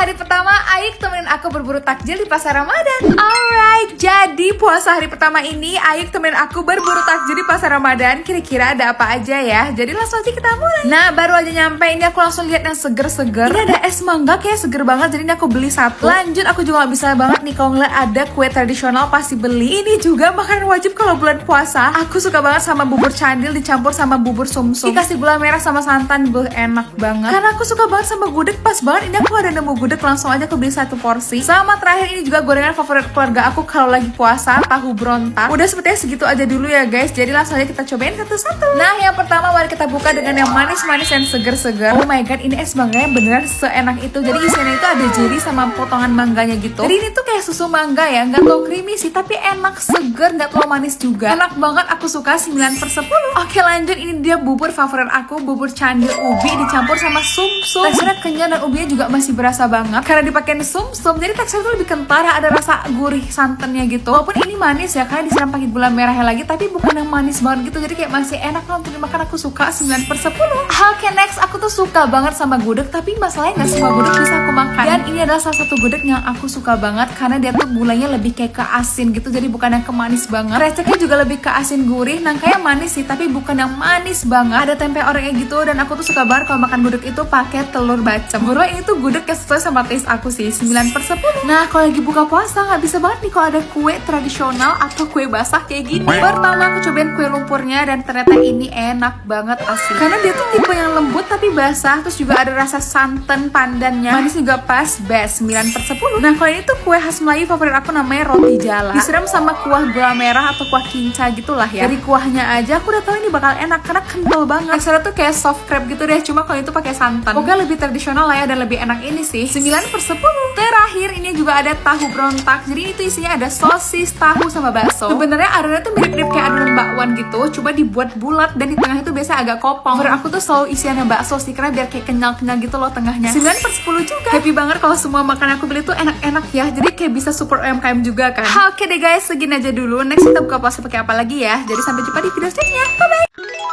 hari pertama, Aik temenin aku berburu takjil di pasar Ramadan. Alright, jadi puasa hari pertama ini Aik temenin aku berburu takjil di pasar Ramadan. Kira-kira ada apa aja ya? Jadi langsung aja kita mulai. Nah, baru aja nyampe ini aku langsung lihat yang seger-seger. Ini ada es mangga kayak seger banget, jadi ini aku beli satu. Lanjut, aku juga gak bisa banget nih kalau ngeliat ada kue tradisional pasti beli. Ini juga makanan wajib kalau bulan puasa. Aku suka banget sama bubur candil dicampur sama bubur sumsum. Dikasih gula merah sama santan, enak banget. Karena aku suka banget sama gudeg, pas banget ini aku ada nemu gudeg, langsung aja aku beli satu porsi. Sama terakhir ini juga gorengan favorit keluarga aku kalau lagi puasa, tahu berontak. Udah sepertinya segitu aja dulu ya guys, jadi langsung aja kita cobain satu-satu. Nah, yang pertama mari kita buka dengan yang manis-manis dan seger-seger. Oh my god, ini es mangganya beneran seenak itu. Jadi isinya itu ada jelly sama potongan mangganya gitu. Jadi ini tuh kayak susu mangga ya, nggak terlalu creamy sih, tapi enak, seger, nggak terlalu manis juga. Enak banget, aku suka 9/10. Oke, lanjut, ini dia bubur favorit aku, bubur candil ubi dicampur sama sumsum. Teksturnya kenyal dan ubinya juga masih berasa banget karena dipakein sumsum, jadi teksturnya tuh lebih kentara, ada rasa gurih santannya gitu. Walaupun ini manis ya karena disiram pakai gula merahnya lagi, tapi bukan yang manis banget gitu, jadi kayak masih enak loh untuk dimakan. Aku suka 9/10. Oke, next, aku tuh suka banget sama gudeg, tapi masalahnya nggak semua gudeg bisa aku makan. Dan ini adalah salah satu gudeg yang aku suka banget karena dia tuh gulanya lebih kayak ke asin gitu, jadi bukan yang ke manis banget. Kreceknya juga lebih ke asin gurih, nangkanya manis sih, tapi bukan yang manis banget. Ada tempe orengnya gitu, dan aku tuh suka banget kalau makan gudeg itu pakai telur bacem. Bro, ini tuh gudeg yang sesuai sama taste aku sih, 9/10. Nah, kalau lagi buka puasa nggak bisa banget nih kalau ada kue tradisional atau kue basah kayak gini. Pertama aku cobain kue lumpurnya, dan ternyata ini enak banget asli. Karena dia tuh tipe yang lembut tapi basah, terus juga ada rasa santan pandannya. Manis juga pas, best, 9/10. Nah, kalau ini tuh kue khas Melayu favorit aku, namanya roti jala. Disiram sama kuah gula merah atau kuah kinca gitulah ya. Dari kuahnya aja aku udah tahu ini bakal enak karena kental banget. Teksturnya tuh kayak soft crepe gitu deh, cuma kalau itu pakai santan. Pokoknya lebih tradisional lah ya, dan lebih enak ini sih, 9/10. Terakhir ini juga ada tahu berontak. Jadi itu isinya ada sosis, tahu sama bakso. Sebenarnya adonannya tuh mirip-mirip kayak adonan bakwan gitu, coba dibuat bulat dan di tengahnya tuh biasa agak kopong. Menurut aku tuh selalu isiannya bakso sih, karena biar kayak kenyal-kenyal gitu loh tengahnya. 9/10 juga. Happy banget kalau semua makanan aku beli tuh enak-enak ya, jadi kayak bisa support UMKM juga kan. Oke deh guys, segini aja dulu. Next kita buka puasa pakai apa lagi ya. Jadi sampai jumpa di video selanjutnya. Bye bye.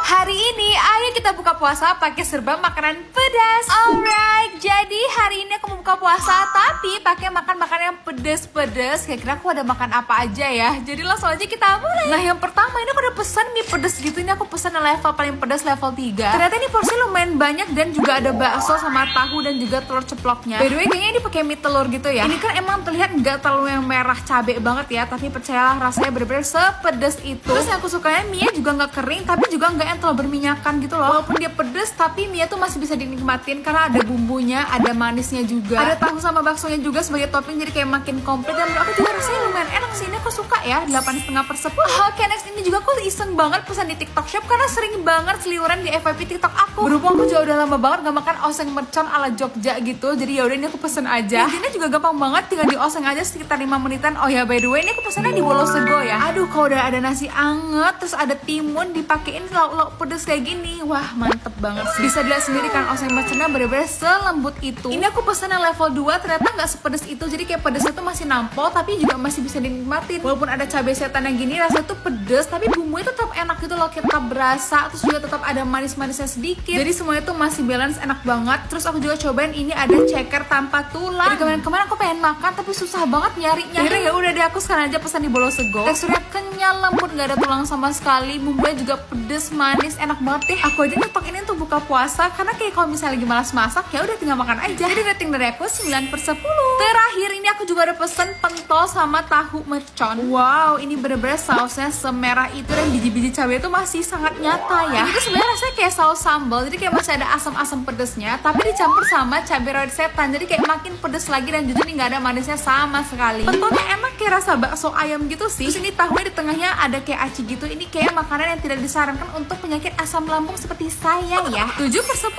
Hari ini ayo kita buka puasa pakai serba makanan pedas. Alright, jadi hari ini aku mau buka puasa tapi pakai makan makanan yang pedas-pedas. Kira-kira aku ada makan apa aja ya. Jadi langsung aja kita mulai. Nah, yang pertama ini aku udah pesan mie pedas gitu. Ini aku pesan level paling pedas, level 3. Ternyata ini porsi lumayan banyak dan juga ada bakso sama tahu dan juga telur ceploknya. By the way, kayaknya ini pakai mie telur gitu ya. Ini kan emang terlihat nggak terlalu yang merah cabe banget ya, tapi percayalah rasanya bener-bener sepedas itu. Terus yang aku sukanya mie juga nggak kering tapi juga nggak yang terlalu berminyakan gitu loh. Walaupun dia pedes tapi mie tuh masih bisa dinikmatin karena ada bumbunya, ada manisnya juga. Ada tahu sama baksonya juga sebagai topping, jadi kayak makin komplit. Dan menurut aku juga rasanya lumayan enak sih. Ini aku suka ya, 8,5/10. Oke, next ini juga aku iseng banget pesan di TikTok Shop karena sering banget seliuran di FYP TikTok aku. Berhubung aku juga udah lama banget gak makan oseng mercon ala Jogja gitu, jadi yaudah ini aku pesen aja. Ini juga gampang banget, tinggal di oseng aja sekitar 5 menitan. Oh ya, by the way, ini aku pesannya di Wolosego ya. Aduh, kalau udah ada nasi anget terus ada timun dipakein lauk-lauk pedes kayak gini, wah mantep banget sih. Bisa dilihat sendiri kan oseng merconnya bener-bener selembut itu. Ini aku pesen yang level 2, ternyata nggak sepedes itu, jadi kayak pedesnya tuh masih nampol tapi juga masih bisa dinikmatin. Walaupun ada cabai setan yang gini, rasanya tuh pedes tapi bumbunya tetap enak gitu loh, kayak tetap berasa, terus juga tetap ada manis-manisnya sedikit. Jadi semuanya tuh masih balance, enak banget. Terus aku juga cobain ini ada ceker tanpa tulang. Dari kemarin-kemarin aku pengen makan tapi susah banget nyarinya. Akhirnya ya udah deh, aku sekarang aja pesan di Wolosego. Teksturnya kenyal, lembut, nggak ada tulang sama sekali. Bumbunya juga pedes, manis, enak banget deh. Aku aja nyetok ini untuk buka puasa karena kayak kalau misalnya lagi malas masak ya udah tinggal makan aja. Jadi rating dari aku 9/10. Terakhir ini aku juga ada pesen pentol sama tahu mercon. Wow, ini bener-bener sausnya semerah itu dan biji-biji cabai itu masih sangat nyata ya. Ini tuh sebenarnya rasanya kayak saus sambal, jadi kayak masih ada asam-asam pedesnya tapi dicampur sama cabai rawit setan, jadi kayak makin pedes lagi. Dan jujur nih nggak ada manisnya sama sekali. Pentolnya enak kayak rasa bakso ayam gitu sih. Terus ini tahunya di tengahnya ada kayak aci gitu. Ini kayak makanan yang tidak disarankan untuk penyakit asam lambung seperti saya ya. 7/10.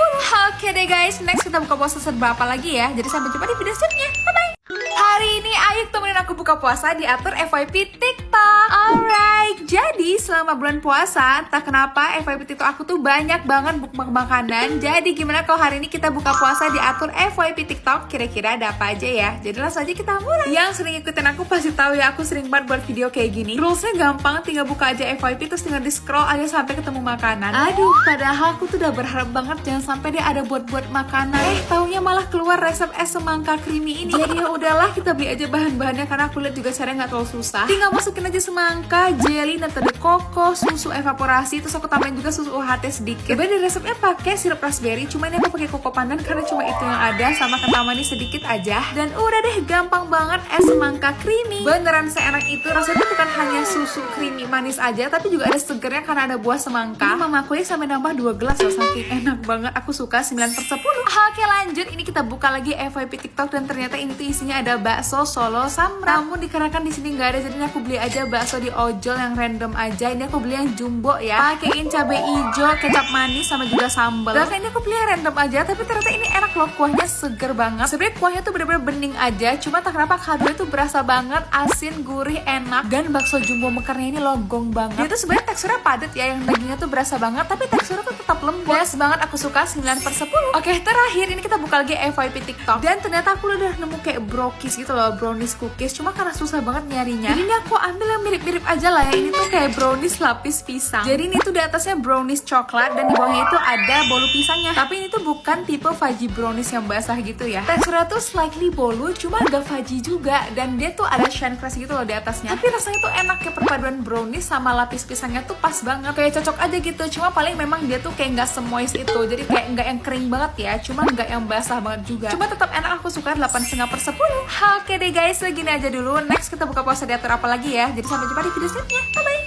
Oke deh guys, next kita buka puasa serba apa lagi ya. Jadi sampai jumpa di video selanjutnya. Bye bye. Hari ini Aik temenin aku buka puasa diatur FYP TikTok. Alright, jadi selama bulan puasa, entah kenapa FYP TikTok aku tuh banyak banget mukbang makanan. Jadi gimana kalau hari ini kita buka puasa diatur FYP TikTok, kira-kira ada apa aja ya? Jadi langsung aja kita mulai. Yang sering ikutin aku pasti tahu ya, aku sering banget buat video kayak gini. Rulesnya gampang, tinggal buka aja FYP terus tinggal di scroll aja sampai ketemu makanan. Aduh, padahal aku tuh udah berharap banget jangan sampai dia ada buat makanan. Taunya malah keluar resep es semangka creamy ini. Jadi ya udahlah, kita beli aja bahan-bahannya karena aku lihat juga caranya nggak terlalu susah. Tinggal masukin aja semangka, jelly, nata de coco, susu evaporasi, terus aku tambahin juga susu UHT sedikit. Sebenarnya di resepnya pakai sirup raspberry, cuma ini aku pakai koko pandan karena cuma itu yang ada, sama kental manis sedikit aja. Dan udah deh, gampang banget es semangka creamy. Beneran seenak itu, rasanya bukan hanya susu creamy manis aja, tapi juga ada segernya karena ada buah semangka. Mama aku sampai nambah 2 gelas loh, saking enak banget. Aku suka 9/10. Oke lanjut, ini kita buka lagi FYP TikTok dan ternyata ini tuh isinya ada bakso Solo Samra. Namun dikarenakan di sini nggak ada, jadi aku beli aja bakso di ojol yang random aja. Ini aku beli yang jumbo ya, pakein cabai hijau, kecap manis sama juga sambal. Dan ini aku beli yang random aja, tapi ternyata ini enak loh, kuahnya seger banget. Sebenarnya kuahnya tuh bener-bener bening aja, cuma tak kenapa kaldunya tuh berasa banget, asin, gurih, enak. Dan bakso jumbo mekarnya ini logong banget. Dia tuh sebenarnya teksturnya padat ya, yang dagingnya tuh berasa banget, tapi teksturnya tuh tetap lembut. Yes banget, aku suka 9/10. Oke, terakhir ini kita buka lagi FYP TikTok. Dan ternyata aku udah nemu kayak brownies gitu loh, brownies cookies. Cuma karena susah banget nyarinya, jadi ini aku ambil yang mirip-mirip aja lah ya. Ini tuh kayak brownies lapis pisang. Jadi ini tuh di atasnya brownies coklat dan di bawahnya itu ada bolu pisangnya. Tapi ini tuh bukan tipe fudgy brownies yang basah gitu ya. Teksturnya tuh slightly bolu, cuma agak fudgy juga. Dan dia tuh ada shine crust gitu loh di atasnya. Tapi rasanya tuh enak, kayak perpaduan brownies sama lapis pisangnya tuh pas banget. Kayak cocok aja gitu. Cuma paling memang dia tuh kayak nggak semoist itu. Jadi kayak nggak yang kering banget ya, cuma nggak yang basah banget juga. Cuma tetap enak, aku suka 8,5/10. Oke deh guys, segini aja dulu. Next kita buka puasa diatur apa lagi ya. Jadi sampai jumpa di video selanjutnya. Bye bye.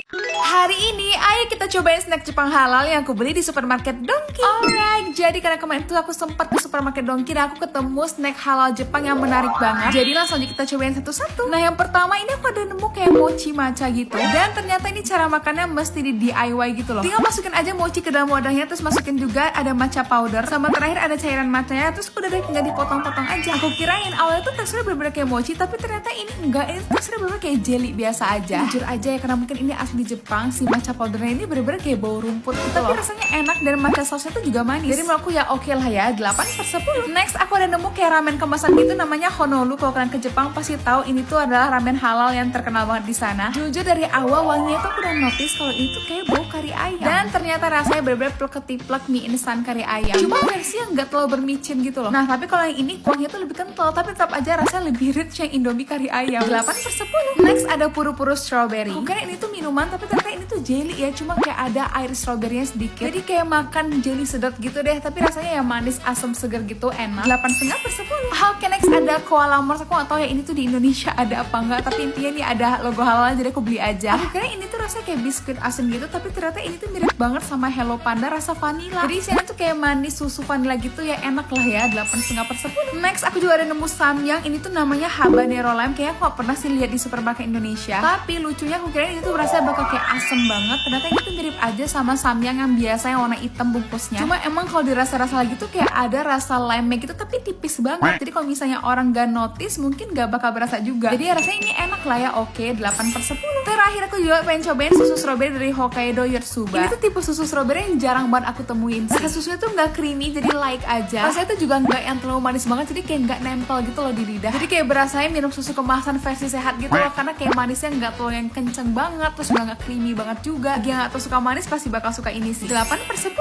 Hari ini ayo kita cobain snack Jepang halal yang aku beli di supermarket Donki. Alright, jadi karena kemarin tuh aku sempat ke supermarket Donki dan aku ketemu snack halal Jepang yang menarik banget. Jadi langsung aja kita cobain satu-satu. Nah yang pertama ini aku ada nemu kayak mochi matcha gitu. Dan ternyata ini cara makannya mesti di DIY gitu loh. Tinggal masukin aja mochi ke dalam wadahnya, terus masukin juga ada matcha powder, sama terakhir ada cairan matchanya, terus udah deh tinggal dipotong-potong aja. Aku kirain awalnya tuh teksturnya bener-bener kayak mochi, tapi ternyata ini enggak, ini teksturnya bener-bener kayak jelly biasa aja. Jujur aja ya, karena mungkin ini asli Jepang, si matcha powdernya ini bener-bener kayak bau rumput gitu tapi loh. Rasanya enak dan matcha sausnya tuh juga manis. Jadi menurut aku ya oke lah ya, 8/10. Next aku ada nemu kayak ramen kemasan gitu, namanya Honolu. Kalau kalian ke Jepang pasti tahu ini tuh adalah ramen halal yang terkenal banget di sana. Jujur dari awal wanginya tuh aku udah notice kalau ini tuh kayak bau kari ayam. Dan ternyata rasanya bener-bener plek-ketiplek mie instan kari ayam. Cuma versi yang nggak terlalu bermicin gitu loh. Nah tapi kalau yang ini kuahnya tuh lebih kental, tapi tetap aja rasanya lebih rich yang Indomie kari ayam. 8/10. Next ada puru-puru strawberry. Mungkin ini tuh minuman, tapi ternyata ini tuh jelly ya, cuma kayak ada air strawberry-nya sedikit. Jadi kayak makan jelly sedot gitu deh, tapi rasanya ya manis, asam, seger gitu, enak. 8,5/10. Oke, next ada koala mars. Aku gak tahu ya ini tuh di Indonesia ada apa enggak, tapi intinya nih ada logo halal, jadi aku beli aja. Aku kira ini tuh rasanya kayak biskuit asin gitu, tapi ternyata ini tuh mirip banget sama Hello Panda rasa vanilla. Jadi isinya tuh kayak manis susu vanilla gitu ya, enak lah ya. 8,5/10. Next aku juga ada nemu samyang. Ini tuh namanya habanero lime. Kayaknya aku gak pernah sih lihat di supermarket Indonesia. Tapi lucunya aku kira ini tuh rasanya bakal kayak asem banget. Ternyata ini tuh mirip aja sama samyang yang biasa yang warna hitam bungkusnya. Cuma emang kalau dirasa-rasa lagi tuh kayak ada rasa lime gitu, tapi tipis banget. Jadi kalau misalnya orang gak notice mungkin gak bakal berasa juga. Jadi rasanya ini enak lah ya. Oke, 8/10. Terakhir aku juga pengen cobain susu strawberry dari Hokkaido Yotsuba. Ini tuh tipe susu strawberry yang jarang banget aku temuin sih. Susunya tuh nggak creamy, jadi like aja. Rasanya tuh juga nggak yang terlalu manis banget, jadi kayak nggak nempel gitu loh di lidah. Jadi kayak berasanya minum susu kemasan versi sehat gitu loh, karena kayak manisnya nggak terlalu yang kenceng banget, terus juga nggak creamy banget juga. Bagi yang nggak suka manis pasti bakal suka ini sih. 8/10.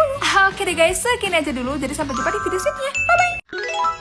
Oke deh guys, segini aja dulu. Jadi sampai jumpa di video selanjutnya. Bye bye.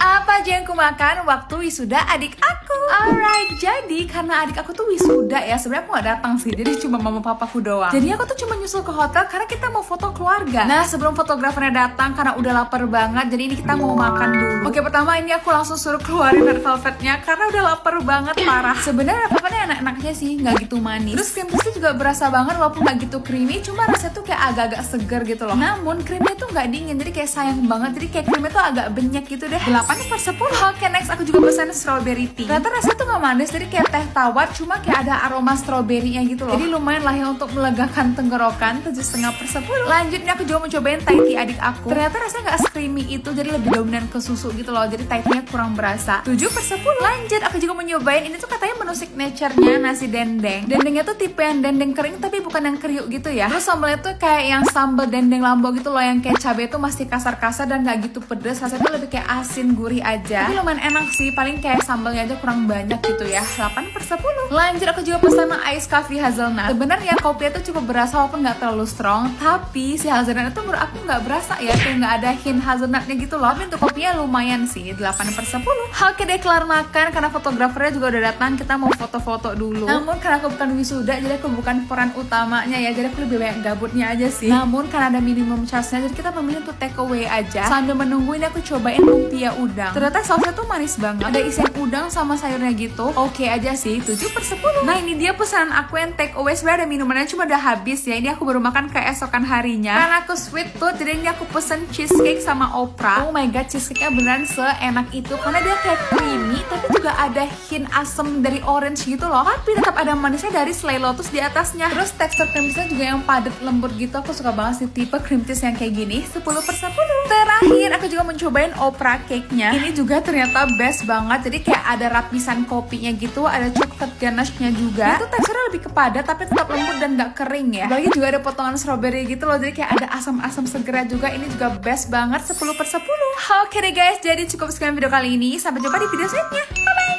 Apa aja yang aku makan waktu wisuda adik aku? Alright, jadi karena adik aku tuh wisuda ya, sebenarnya aku gak datang sih, jadi cuma mama papaku doang. Jadi aku tuh cuma nyusul ke hotel karena kita mau foto keluarga. Nah sebelum fotografernya datang, karena udah lapar banget, jadi ini kita mau makan dulu. Oke, pertama ini aku langsung suruh keluarin red velvetnya karena udah lapar banget parah. Sebenarnya velvetnya enak-enaknya sih, nggak gitu manis. Terus krim cheese juga berasa banget walaupun nggak gitu creamy, cuma rasanya tuh kayak agak-agak seger gitu loh. Namun krimnya tuh nggak dingin, jadi kayak sayang banget. Jadi kayak krimnya tuh agak banyak gitu deh. 8 8/10. Oke, next aku juga pesan strawberry tea. Ternyata rasanya tuh gak manis, jadi kayak teh tawar, cuma kayak ada aroma stroberinya gitu loh. Jadi lumayan lah ya untuk melegakan tenggorokan. 7,5/10. Lanjut nih aku juga mau cobain Thai tea adik aku. Ternyata rasanya gak creamy itu, jadi lebih dominan ke susu gitu loh. Jadi Thai tea-nya kurang berasa. 7/10. Lanjut aku juga mau nyobain ini tuh katanya menu signature-nya nasi dendeng. Dendengnya tuh tipe yang dendeng kering tapi bukan yang kriuk gitu ya. Terus sambalnya tuh kayak yang sambal dendeng lambo gitu loh, yang kayak cabai tuh masih kasar-kasar dan gak gitu pedes. Rasanya tuh lebih kayak asin gurih aja. Tapi lumayan enak sih, paling kayak sambalnya aja kurang banyak gitu ya. 8/10. Lanjut aku juga pesan ice coffee hazelnut. Sebenarnya kopinya tuh cukup berasa walaupun nggak terlalu strong, tapi si hazelnut itu menurut aku nggak berasa ya, kayak nggak ada hint hazelnutnya gitu loh. Tapi untuk kopinya lumayan sih. 8/10. Oke deh, kelar makan karena fotografernya juga udah datang, kita mau foto-foto dulu. Namun karena aku bukan wisuda, jadi aku bukan peran utamanya ya, jadi aku lebih banyak gabutnya aja sih. Namun karena ada minimum charge-nya, jadi kita memilih untuk take away aja. Sambil menunggu ini aku cobain lumpia udang. Ternyata sausnya tuh manis banget, ada isian udang sama sayurnya gitu. Oke aja sih. 7/10. Nah ini dia pesanan aku yang take away. Sebenarnya ada minumannya cuma udah habis ya. Ini aku baru makan keesokan harinya karena aku sweet tooth, jadi ini aku pesen cheesecake sama opera. Oh my god, cheesecake-nya beneran seenak itu karena dia kayak creamy tapi juga ada hint asam dari orange gitu loh, tapi tetap ada manisnya dari selai lotus di atasnya. Terus tekstur cream cheese-nya juga yang padat lembut gitu. Aku suka banget sih tipe cream cheese yang kayak gini. 10/10. Terakhir aku juga mencobain opera cake-nya. Ini juga ternyata best banget. Jadi kayak ada lapisan kopinya gitu, ada coklat ganache-nya juga. Itu teksturnya lebih kepadat tapi tetap lembut dan gak kering ya. Bagi juga ada potongan strawberry gitu loh, jadi kayak ada asam-asam segera juga. Ini juga best banget. 10/10. Oke deh guys, jadi cukup sekian video kali ini. Sampai jumpa di video selanjutnya. Bye-bye.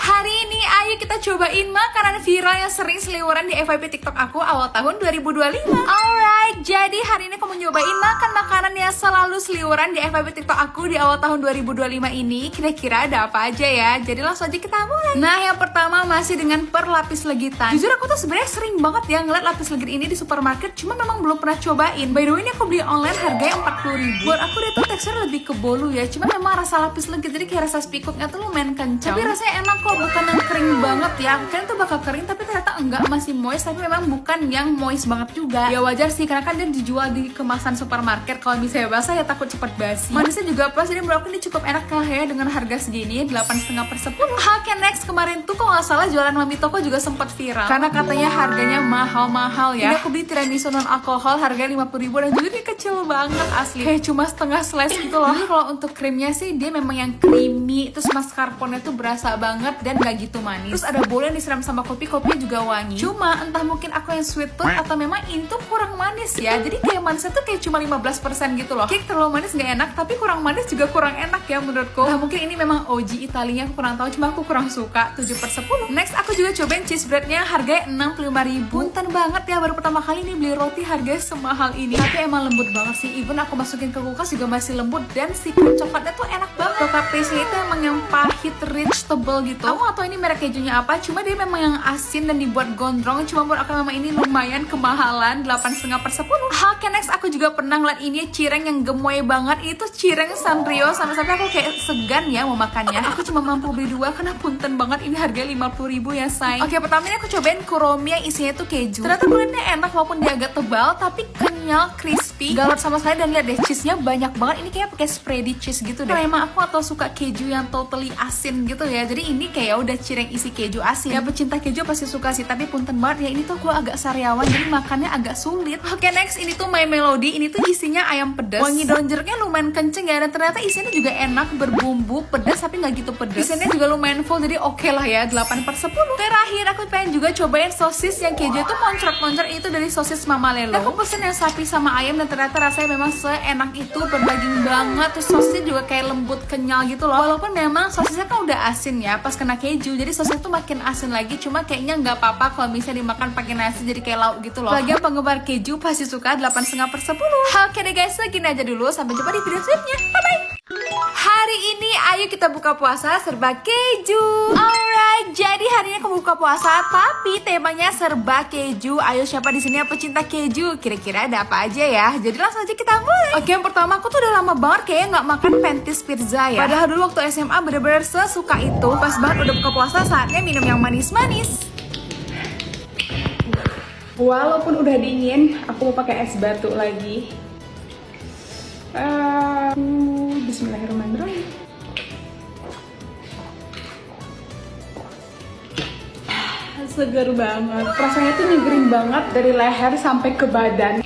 Hari ini ayo kita cobain makanan viral yang sering seliweran di FYP TikTok aku awal tahun 2025. Alright, jadi hari ini aku mau nyobain makan makanan yang selalu seliweran di FYP TikTok aku di awal tahun 2025 ini. Kira-kira ada apa aja ya? Jadi langsung aja kita mulai. Nah, yang pertama masih dengan perlapis legitan. Jujur aku tuh sebenarnya sering banget ya ngeliat lapis legit ini di supermarket, cuma memang belum pernah cobain. By the way, ini aku beli online harganya 40.000. Buat aku dia tuh teksturnya lebih ke bolu ya. Cuma memang rasa lapis legit, jadi kayak rasa spikuknya tuh lumayan kencang. Tapi rasanya enak kok, bukan yang kering banget ya. Kayaknya tuh bakal kering tapi ternyata enggak, masih moist, tapi memang bukan yang moist banget juga. Ya wajar sih karena kan dia dijual di kemasan supermarket. Kalau misalnya basah ya takut cepet basi. Manisnya juga pas, jadi menurut aku ini cukup enak lah ya dengan harga segini. 8,5/10. Oke, next, kemarin tuh kok nggak salah jualan Mami Toko juga sempat viral karena katanya harganya mahal-mahal ya. Ini aku beli tiramisu non alkohol harganya 50.000 dan juga dia kecil banget asli, kayak cuma setengah slice gitu loh. Jadi kalau untuk krimnya sih dia memang yang creamy, terus mascarpone tuh berasa banget dan gak gitu manis. Terus ada bola yang disiram sama kopi, kopinya juga wangi. Cuma entah mungkin aku yang sweet tooth atau memang ini tuh kurang manis ya. Jadi kayak manisnya tuh kayak cuma 15% gitu loh. Kayak terlalu manis gak enak, tapi kurang manis juga kurang enak ya menurutku. Nah mungkin ini memang OG Italianya, aku kurang tahu, cuma aku kurang suka. 7/10. Next aku juga cobain cheese breadnya harganya 65.000. Punten banget ya, baru pertama kali ini beli roti harganya semahal ini. Tapi emang lembut banget sih, even aku masukin ke kulkas juga masih lembut dan si krim coklatnya tuh enak banget. Coklat paste itu emang yang pahit, rich, tebel gitu. Aku gak tau ini merek kejunya apa, cuma dia memang yang asin dan dibuat gondrong. Cuma menurut aku memang ini lumayan kemahalan. 8,5/10. Oke, next aku juga pernah ngeliat ini cireng yang gemoy banget. Itu cireng Sanrio, sampai-sampai aku kayak segan ya mau makannya. Aku cuma mampu beli 2 karena punten banget, ini harganya 50.000 ya say. Oke, pertama ini aku cobain kuromi yang isinya tuh keju. Ternyata kulitnya enak walaupun dia agak tebal, tapi kenyal, crispy, galot sama sekali. Dan lihat deh, cheese-nya banyak banget. Ini kayak pakai spready cheese gitu deh. Nah, emang aku atau suka keju yang totally asin gitu ya. Jadi ini kayak udah cireng isi keju asin. Ya pecinta keju pasti suka sih, tapi punten banget ya, ini tuh gue agak sariawan jadi makannya agak sulit. Oke, next ini tuh My Melody. Ini tuh isinya ayam pedas. Wangi daun jeruknya lumayan kenceng ya, dan ternyata isinya juga enak, berbumbu, pedas tapi nggak gitu pedas. Isinya juga lumayan full, jadi oke lah ya. 8/10. Terakhir aku pengen juga cobain sosis yang keju itu moncrot-moncrot. Itu dari sosis Mama Lelo. Aku pesen yang sapi sama ayam dan ternyata rasanya memang seenak itu, berdaging banget. Terus sosisnya juga kayak lembut, kenyal gitu loh. Walaupun memang sosisnya kan udah asin ya pas kena keju, jadi sosisnya tuh makin asin lagi. Cuma kayaknya nggak apa-apa kalau misalnya dimakan pakai nasi, jadi kayak lauk gitu loh. Lagian penggemar keju pasti suka. 8,5/10. Oke deh guys, segini aja dulu. Sampai jumpa di video selanjutnya. Bye bye. Hari ini ayo kita buka puasa serba keju. Alright, jadi hari ini aku buka puasa tapi temanya serba keju. Ayo, siapa di sini yang pecinta keju? Kira-kira ada apa aja ya? Jadi langsung aja kita mulai. Oke, yang pertama aku tuh udah lama banget kayaknya nggak makan Pentis pizza ya. Padahal dulu waktu SMA bener-bener sesuka itu. Pas banget udah buka puasa, saatnya minum yang manis-manis. Walaupun udah dingin, aku mau pakai es batu lagi. Bismillahirrahmanirrahim. seger banget. Rasanya tuh nyegerin banget dari leher sampai ke badan.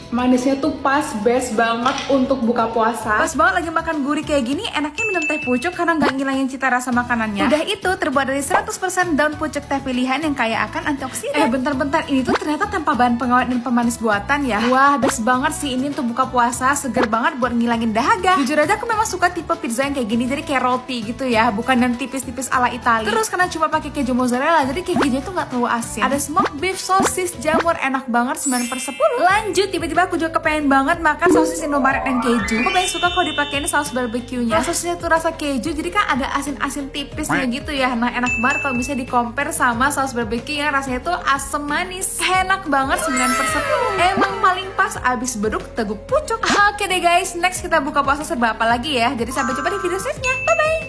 Manisnya tuh pas, best banget untuk buka puasa. Pas banget lagi makan gurih kayak gini, enaknya minum teh pucuk karena nggak ngilangin cita rasa makanannya. Udah itu terbuat dari 100% daun pucuk teh pilihan yang kaya akan antioksidan. Bentar-bentar, ini tuh ternyata tanpa bahan pengawet dan pemanis buatan ya. Wah, best banget sih ini untuk buka puasa, seger banget buat ngilangin dahaga. Jujur aja aku memang suka tipe pizza yang kayak gini, jadi kayak roti gitu ya, bukan yang tipis-tipis ala Italia. Terus karena cuma pakai keju mozzarella, jadi kejunya tuh nggak terlalu asin. Ada smoked beef, sosis, jamur, enak banget 9/10. Lanjut, tiba-tiba aku juga kepengen banget makan sosis Indomaret dan keju. Aku paling suka kalau dipakein saus barbeque-nya. Sosisnya tuh rasa keju, jadi kan ada asin-asin tipisnya gitu ya. Nah, enak banget kalau bisa di-compare sama saus barbeque yang rasanya tuh asem manis. Enak banget 9/10. Emang paling pas abis beduk teguk pucuk. Oke deh guys, next kita buka puasa serba apa lagi ya. Jadi sampai jumpa di video selanjutnya. Bye-bye.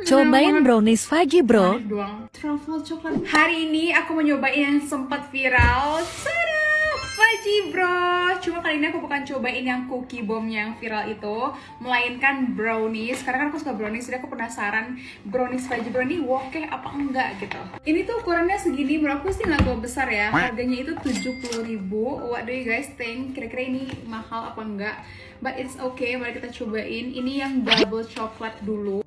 Cobain brownies Fudgy bro. Truffle coklat. Hari ini aku mau nyobain yang sempat viral. Tada! Fudgy bro. Cuma kali ini aku bukan cobain yang cookie bomb yang viral itu, melainkan brownies. Karena kan aku suka brownies, jadi aku penasaran brownies Fudgy bro ini oke apa enggak gitu. Ini tuh ukurannya segini, menurut aku sih nggak terlalu besar ya. Harganya itu 70.000. What do you guys think? Kira-kira ini mahal apa enggak? But it's okay, mari kita cobain. Ini yang double coklat dulu.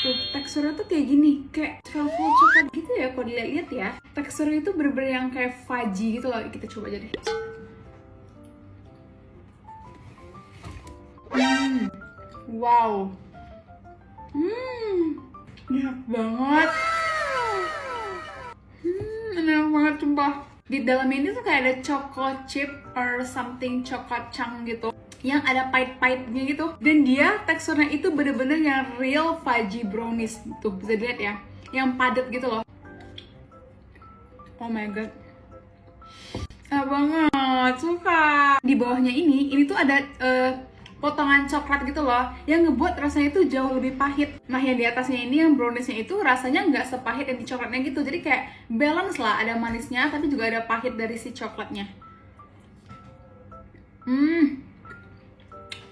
Tuh, teksturnya tuh kayak gini, kayak truffle coklat gitu ya kalau dilihat-lihat ya. Teksturnya itu bener-bener yang kayak fudgy gitu loh. Kita coba aja deh. Wow. Enak banget. Enak banget sumpah. Di dalam ini tuh kayak ada chocolate chip or something chocolate chunk gitu, yang ada pahit-pahitnya gitu. Dan dia teksturnya itu bener-bener yang real fudgy brownies. Tuh bisa dilihat ya, yang padat gitu loh. Oh my god, enak banget, suka. Di bawahnya ini tuh ada potongan coklat gitu loh, yang ngebuat rasanya itu jauh lebih pahit. Nah yang di atasnya ini, yang browniesnya itu rasanya nggak sepahit yang di coklatnya gitu. Jadi kayak balance lah, ada manisnya tapi juga ada pahit dari si coklatnya.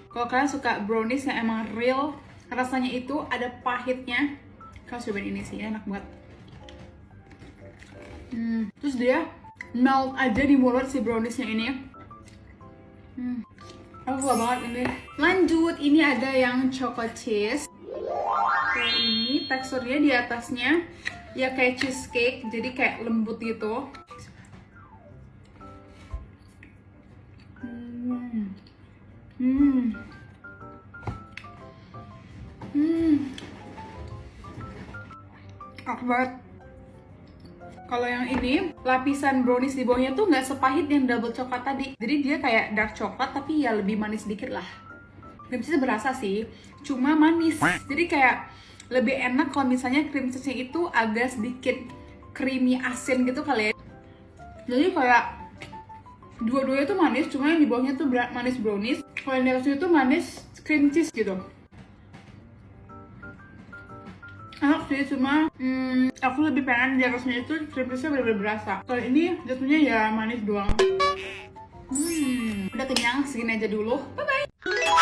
Kalau kalian suka brownies yang emang real, rasanya itu ada pahitnya, kalian cobain ini sih, enak banget. Terus dia melt aja di mulut si browniesnya ini. Aku suka banget ini. Lanjut, ini ada yang chocolate cheese. Kayak ini teksturnya di atasnya ya kayak cheesecake, jadi kayak lembut gitu. Enak banget. Kalau yang ini, lapisan brownies di bawahnya tuh nggak sepahit yang double coklat tadi. Jadi dia kayak dark coklat tapi ya lebih manis dikit lah. Cream cheese berasa sih, cuma manis. Jadi kayak lebih enak kalau misalnya cream cheese-nya itu agak sedikit creamy asin gitu kali ya. Jadi kayak dua-duanya tuh manis, cuma yang di bawahnya tuh manis brownies. Kalau yang di atasnya tuh manis cream cheese gitu. Enak sih, cuma aku lebih pengen di atasnya itu cream cheese-nya bener-bener berasa. Kalau ini jatuhnya ya manis doang. Udah kenyang, segini aja dulu. Bye-bye.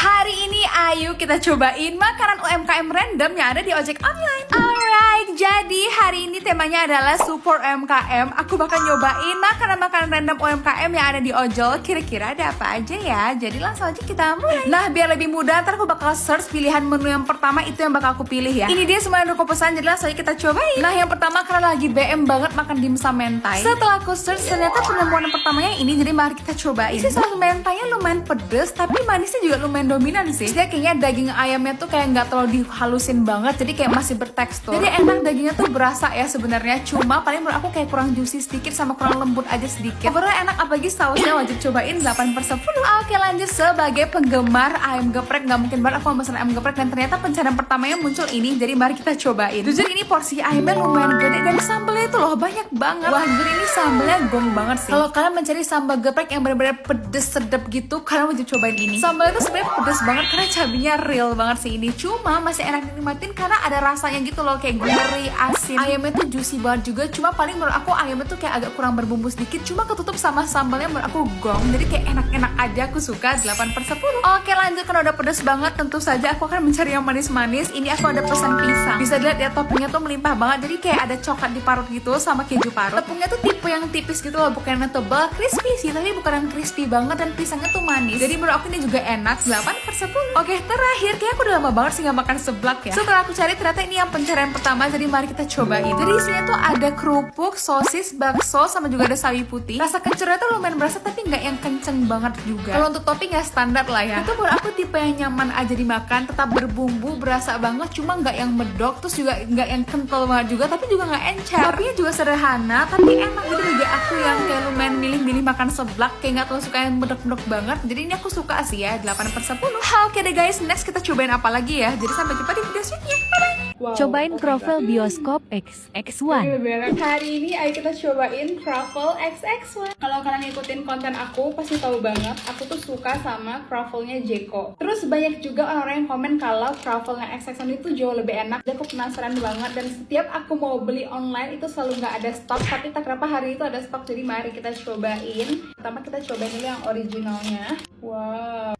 Hari ini ayo kita cobain makanan UMKM random yang ada di ojek online. Alright, jadi hari ini temanya adalah support UMKM. Aku bakal nyobain makanan-makanan random UMKM yang ada di ojol. Kira-kira ada apa aja ya? Jadi langsung aja kita mulai. Nah, biar lebih mudah, ntar aku bakal search pilihan menu yang pertama, itu yang bakal aku pilih ya. Ini dia semua yang aku pesan, jadi langsung aja kita cobain. Nah, yang pertama karena lagi BM banget makan dimsum mentai. Setelah aku search, ternyata penemuan yang pertamanya ini, jadi mari kita cobain. Isi saus mentainya lumayan pedes, tapi manisnya juga lumayan dominan sih. Dia kayaknya daging ayamnya tuh kayak nggak terlalu dihalusin banget, jadi kayak masih bertekstur. Jadi enak, dagingnya tuh berasa ya sebenarnya. Cuma paling menurut aku kayak kurang juicy sedikit sama kurang lembut aja sedikit. Overall enak, apalagi sausnya wajib cobain 8/10. Oke, lanjut. Sebagai penggemar ayam geprek, nggak mungkin banget aku pesan ayam geprek, dan ternyata pencarian pertamanya muncul ini. Jadi mari kita cobain. Jujur ini porsi ayamnya lumayan gede dan sambelnya itu loh banyak banget. Wah, jujur ini sambelnya gong banget sih. Kalau kalian mencari sambal geprek yang benar-benar pedes sedap gitu, kalian wajib cobain ini. Sambalnya tuh sebenarnya pedes banget karena cabenya real banget sih ini. Cuma masih enak dinikmatin karena ada rasanya gitu loh, kayak gurih sekali asin. Ayamnya tuh juicy banget juga. Cuma paling menurut aku ayamnya tuh kayak agak kurang berbumbu sedikit. Cuma ketutup sama sambalnya menurut aku gong. Jadi kayak enak-enak aja, aku suka 8/10. Oke lanjut, karena udah pedas banget tentu saja aku akan mencari yang manis-manis. Ini aku ada pesan pisang. Bisa dilihat ya, toppingnya tuh melimpah banget. Jadi kayak ada coklat diparut gitu sama keju parut. Tepungnya tuh tipe yang tipis gitu loh, bukan yang tebal. Crispy sih, tapi bukan yang crispy banget. Dan pisangnya tuh manis. Jadi menurut aku ini juga enak. 8/10. Oke, terakhir kayak aku udah lama banget sih gak makan seblak ya. Setelah aku cari ternyata ini yang pencarian pertama. Jadi mari kita cobain. Jadi isinya tuh ada kerupuk, sosis, bakso, sama juga ada sawi putih. Rasa kencurnya tuh lumayan berasa tapi nggak yang kenceng banget juga. Kalau untuk topping ya standar lah ya. Itu menurut aku tipe yang nyaman aja dimakan, tetap berbumbu, berasa banget, cuma nggak yang medok, terus juga nggak yang kental banget juga, tapi juga nggak encer. Toppingnya juga sederhana, tapi enak gitu bagi aku yang kayak lumayan milih-milih makan seblak, kayak nggak terlalu suka yang medok-medok banget. Jadi ini aku suka sih ya, 8/10. Oke deh guys, next kita cobain apa lagi ya. Jadi sampai jumpa di video selanjutnya. Bye-bye. Wow. Cobain croffle bioskop XX1. Hari ini ayo kita cobain Croffle XX1. Kalau kalian ngikutin konten aku pasti tahu banget aku tuh suka sama Croffle-nya Jeko. Terus banyak juga orang-orang yang komen kalau Croffle-nya XX1 itu jauh lebih enak. Jadi aku penasaran banget, dan setiap aku mau beli online itu selalu nggak ada stok. Tapi tak kenapa hari itu ada stok, jadi mari kita cobain. Pertama kita cobain dulu yang originalnya. Wow.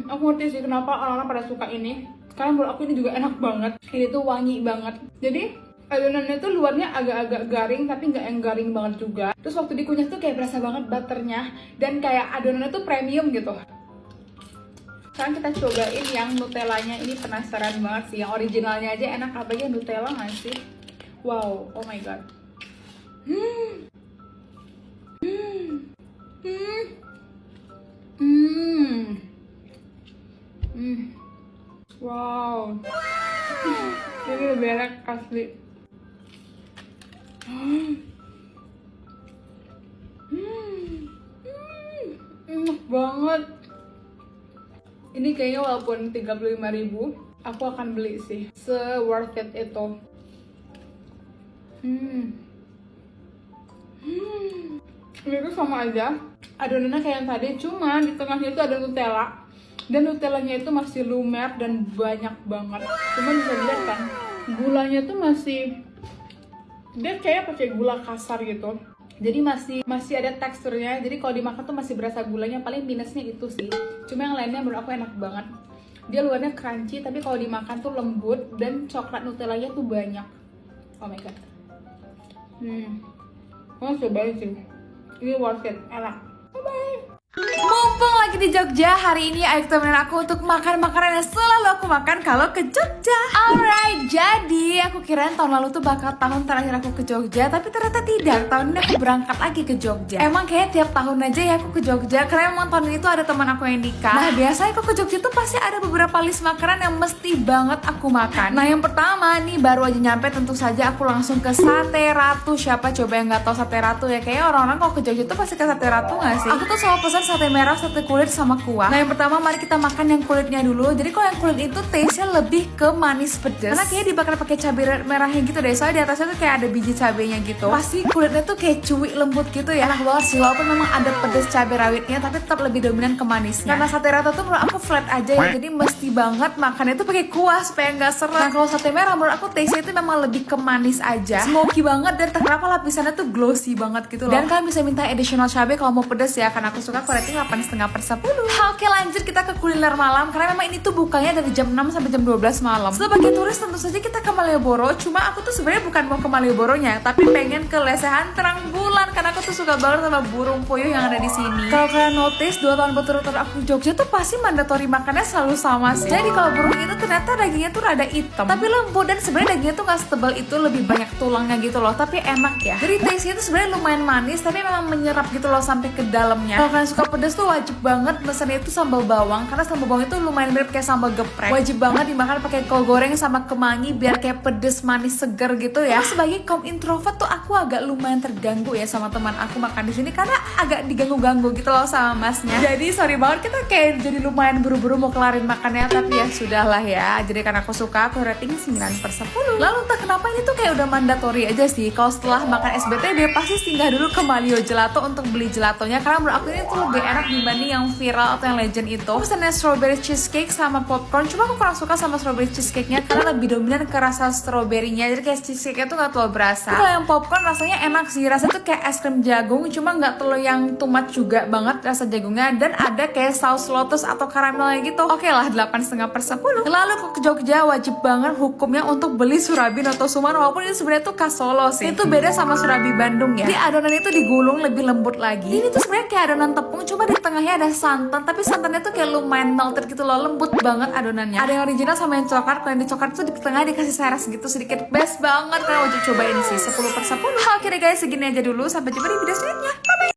Aku ngerti sih kenapa orang-orang pada suka ini. Karena menurut aku ini juga enak banget. Ini tuh wangi banget. Jadi adonannya tuh luarnya agak-agak garing, tapi nggak yang garing banget juga. Terus waktu dikunyah tuh kayak berasa banget butternya, dan kayak adonannya tuh premium gitu. Sekarang kita cobain yang Nutellanya. Ini penasaran banget sih. Yang originalnya aja enak, apalagi yang Nutella nggak sih? Wow, oh my god. Wow. Ini lebih enak asli. Enak banget. Ini kayaknya walaupun 35.000, aku akan beli sih. Se-worth it itu. Ini tuh sama aja. Adonannya kayak yang tadi, cuma di tengahnya itu ada Nutella. Dan Nutellanya itu masih lumer dan banyak banget. Cuma bisa dilihat kan, gulanya tuh masih, dia kayak pakai gula kasar gitu. Jadi masih ada teksturnya. Jadi kalau dimakan tuh masih berasa gulanya. Paling minusnya itu sih. Cuma yang lainnya menurut aku enak banget. Dia luarnya crunchy, tapi kalau dimakan tuh lembut, dan coklat Nutellanya tuh banyak. Oh my god. Cobain sih. Ini worth it, enak. Bye-bye. Mumpung lagi di Jogja, hari ini ayo temenin aku untuk makan makanan yang selalu aku makan kalau ke Jogja. Alright, jadi aku kirain tahun lalu tuh bakal tahun terakhir aku ke Jogja, tapi ternyata tidak. Tahun ini aku berangkat lagi ke Jogja. Emang kayak tiap tahun aja ya aku ke Jogja, karena emang tahun ini tuh ada teman aku yang nikah. Nah biasanya aku ke Jogja tuh pasti ada beberapa list makanan yang mesti banget aku makan. Nah yang pertama nih, baru aja nyampe tentu saja aku langsung ke Sate Ratu. Siapa coba yang nggak tahu Sate Ratu ya? Kayaknya orang-orang kalau ke Jogja tuh pasti ke Sate Ratu nggak sih? Aku tuh selalu pesan sate merah, sate kulit, sama kuah. Nah yang pertama mari kita makan yang kulitnya dulu. Jadi kalau yang kulit itu taste-nya lebih ke manis pedes, karena kayaknya dibakar pakai cabai merahnya gitu deh. Soalnya di atasnya tuh kayak ada biji cabenya gitu. Pasti kulitnya tuh kayak cuy lembut gitu ya. Enak banget sih, walaupun memang ada pedes cabai rawitnya, tapi tetap lebih dominan ke manisnya. Karena sate rata tuh menurut aku flat aja ya, jadi mesti banget makannya tuh pakai kuah supaya nggak seret. Nah kalau sate merah menurut aku taste-nya itu memang lebih ke manis aja, smoky banget, dan kenapa lapisannya tuh glossy banget gitu loh. Dan kalian bisa minta additional cabai kalau mau pedes ya, karena aku suka rating 8,5/10. Oke lanjut kita ke kuliner malam, karena memang ini tuh bukanya dari jam 6 sampai jam 12 malam. Sebagai turis tentu saja kita ke Malioboro. Cuma aku tuh sebenarnya bukan mau ke Malioboronya, tapi pengen ke lesehan terang bulan, karena aku tuh suka banget sama burung puyuh yang ada di sini. Kalau kalian notice 2 tahun berturut-turut aku ke Jogja tuh pasti mandatory makannya selalu sama sih. Jadi kalau burung itu ternyata dagingnya tuh rada hitam, tapi lembut, dan sebenarnya dagingnya tuh nggak setebal itu, lebih banyak tulangnya gitu loh, tapi enak ya. Jadi taste-nya tuh sebenarnya lumayan manis, tapi memang menyerap gitu loh sampai ke dalamnya. Kalau kalian suka pedes tuh wajib banget mesennya itu sambal bawang, karena sambal bawang itu lumayan mirip kayak sambal geprek. Wajib banget dimakan pakai kol goreng sama kemangi biar kayak pedes manis seger gitu ya. Sebagai kaum introvert tuh aku agak lumayan terganggu ya sama teman aku makan di sini karena agak diganggu-ganggu gitu loh sama masnya. Jadi sorry banget, kita kayak jadi lumayan buru-buru mau kelarin makannya, tapi ya sudahlah ya. Jadi karena aku suka, aku rating 9/10. Lalu entah kenapa ini tuh kayak udah mandatori aja sih. Kalau setelah makan SBTD pasti singgah dulu ke Malio Gelato untuk beli gelatonya, karena menurut aku ini tuh lebih enak dibanding yang viral atau yang legend itu. Aku pesennya strawberry cheesecake sama popcorn, cuma aku kurang suka sama strawberry cheesecake-nya karena lebih dominan ke rasa strawberry-nya, jadi kayak cheesecake-nya tuh gak terlalu berasa. Kalau yang popcorn rasanya enak sih, rasanya tuh kayak es krim jagung, cuma gak terlalu yang too much juga banget rasa jagungnya, dan ada kayak saus lotus atau karamelnya gitu. Oke lah, 8,5/10. Lalu ke Jogja wajib banget hukumnya untuk beli surabi noto suman, walaupun ini sebenarnya tuh khas Solo sih. Itu beda sama surabi Bandung ya. Jadi adonan itu digulung lebih lembut lagi. Ini tuh sebenarnya kayak adonan tepung, cuma di tengahnya ada santan, tapi santannya tuh kayak lumayan melted gitu loh, lembut banget adonannya. Ada yang original sama yang coklat. Kalau yang di coklat tuh di tengah dikasih seres gitu sedikit, best banget, karena wajib cobain sih. 10/10. Oke deh guys, segini aja dulu, sampai jumpa di video selanjutnya. Bye bye.